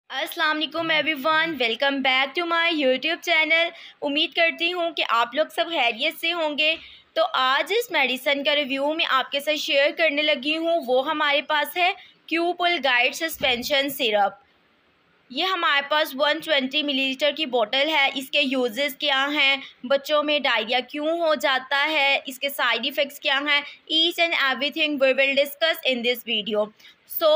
अस्सलाम वालेकुम everyone, welcome back to my YouTube channel. उम्मीद करती हूँ कि आप लोग सब खैरियत से होंगे। तो आज इस मेडिसन का रिव्यू मैं आपके साथ शेयर करने लगी हूँ। वो हमारे पास है क्यूपुल गाइड सस्पेंशन सिरप। ये हमारे पास 120 मिलीलीटर की बोतल है। इसके यूजेस क्या हैं, बच्चों में डायरिया क्यों हो जाता है, इसके साइड इफ़ेक्ट्स क्या हैं, each and everything we will discuss in this video. So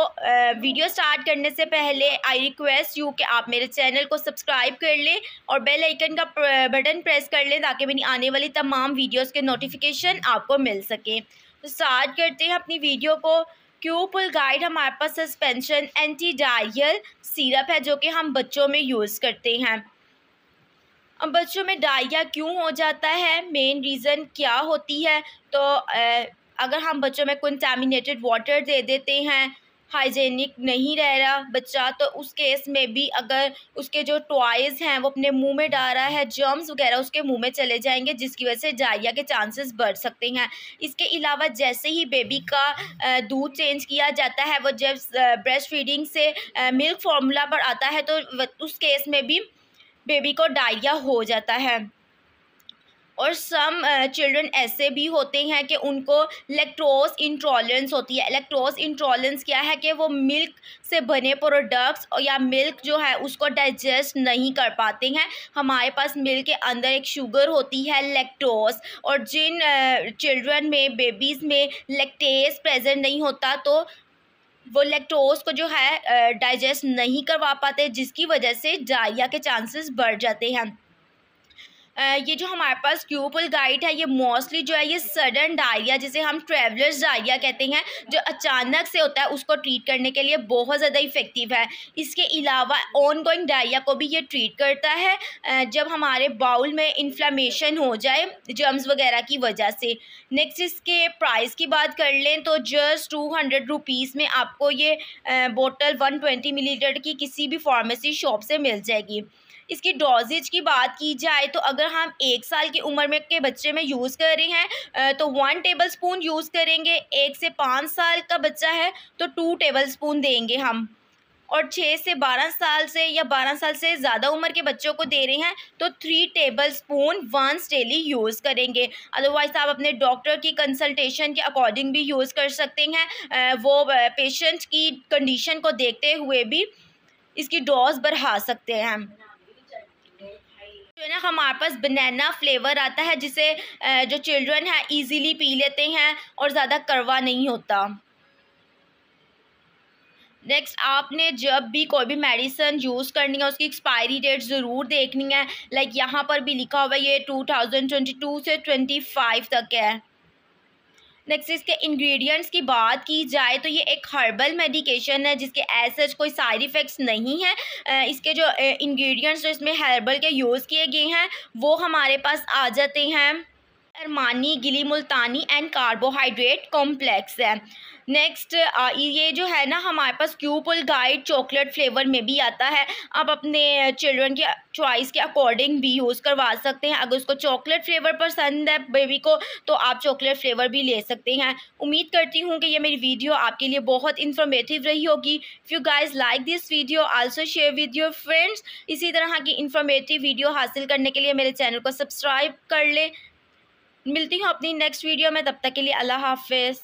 video start करने से पहले आई रिक्वेस्ट यू कि आप मेरे चैनल को सब्सक्राइब कर लें और बेल आइकन का बटन प्रेस कर लें ताकि मेरी आने वाली तमाम वीडियोस के नोटिफिकेशन आपको मिल सके। तो स्टार्ट करते हैं अपनी वीडियो को। क्यूपुल गाइड हमारे पास सस्पेंशन एंटी डायरियल सिरप है जो कि हम बच्चों में यूज़ करते हैं। अब बच्चों में डायरिया क्यों हो जाता है, मेन रीज़न क्या होती है। तो अगर हम बच्चों में कंटामिनेटेड वाटर दे देते हैं, हाइजेनिक नहीं रह रहा बच्चा, तो उस केस में भी अगर उसके जो टॉयज़ हैं वो अपने मुंह में डाल रहा है, जर्म्स वगैरह उसके मुंह में चले जाएंगे जिसकी वजह से डायरिया के चांसेस बढ़ सकते हैं। इसके अलावा जैसे ही बेबी का दूध चेंज किया जाता है, वो जब ब्रेस्ट फीडिंग से मिल्क फार्मूला पर आता है तो उस केस में भी बेबी को डायरिया हो जाता है। और सम चिल्ड्रन ऐसे भी होते हैं कि उनको लैक्टोज इंटॉलरेंस होती है। लैक्टोज इंटॉलरेंस क्या है कि वो मिल्क से बने प्रोडक्ट्स या मिल्क जो है उसको डाइजेस्ट नहीं कर पाते हैं। हमारे पास मिल्क के अंदर एक शुगर होती है लैक्टोज, और जिन चिल्ड्रन में बेबीज़ में लैक्टेज प्रेजेंट नहीं होता तो वो लैक्टोज को जो है डाइजेस्ट नहीं करवा पाते, जिसकी वजह से डायरिया के चांसेस बढ़ जाते हैं। ये जो हमारे पास क्यूपुल गाइड है ये मोस्टली जो है ये सडन डायरिया, जिसे हम ट्रैवलर्स डायरिया कहते हैं, जो अचानक से होता है उसको ट्रीट करने के लिए बहुत ज़्यादा इफ़ेक्टिव है। इसके अलावा ऑन गोइंग डायरिया को भी ये ट्रीट करता है जब हमारे बाउल में इन्फ्लेमेशन हो जाए जर्म्स वगैरह की वजह से। नेक्स्ट इसके प्राइस की बात कर लें तो जस्ट 200 रुपीज़ में आपको ये बोतल 120 मिलीलीटर की किसी भी फार्मेसी शॉप से मिल जाएगी। इसकी डोजेज की बात की जाए तो अगर हम 1 साल की उम्र में के बच्चे में यूज़ कर रहे हैं तो 1 टेबलस्पून यूज़ करेंगे। 1 से 5 साल का बच्चा है तो 2 टेबलस्पून देंगे हम, और 6 से 12 साल से या 12 साल से ज़्यादा उम्र के बच्चों को दे रहे हैं तो 3 टेबलस्पून वंस डेली यूज़ करेंगे। अदरवाइज़ आप अपने डॉक्टर की कंसल्टेशन के अकॉर्डिंग भी यूज़ कर सकते हैं। वो पेशेंट की कंडीशन को देखते हुए भी इसकी डोज बढ़ा सकते हैं। जो है ना हमारे पास बनाना फ्लेवर आता है जिसे जो चिल्ड्रन है इजीली पी लेते हैं और ज़्यादा कड़वा नहीं होता। नेक्स्ट, आपने जब भी कोई भी मेडिसिन यूज़ करनी है उसकी एक्सपायरी डेट ज़रूर देखनी है। लाइक यहाँ पर भी लिखा हुआ है ये 2022 से 25 तक है। नेक्स्ट, इसके इंग्रेडिएंट्स की बात की जाए तो ये एक हर्बल मेडिकेशन है जिसके ऐसे कोई साइड इफ़ेक्ट्स नहीं है। इसके जो इंग्रेडिएंट्स जो इसमें हर्बल के यूज़ किए गए हैं वो हमारे पास आ जाते हैं अरमानी, गिली मुल्तानी एंड कार्बोहाइड्रेट कॉम्प्लेक्स है। नेक्स्ट, ये जो है ना हमारे पास क्यूपुल गाइड चॉकलेट फ्लेवर में भी आता है। आप अपने चिल्ड्रन की चॉइस के अकॉर्डिंग भी यूज़ करवा सकते हैं। अगर उसको चॉकलेट फ्लेवर पसंद है बेबी को तो आप चॉकलेट फ्लेवर भी ले सकते हैं। उम्मीद करती हूँ कि ये मेरी वीडियो आपके लिए बहुत इन्फॉर्मेटिव रही होगी। If you guys like this video also share with your friends. इसी तरह की इन्फॉर्मेटिव वीडियो हासिल करने के लिए मेरे चैनल को सब्सक्राइब कर लें। मिलती हूँ अपनी नेक्स्ट वीडियो में, तब तक के लिए अल्लाह हाफ़िज़।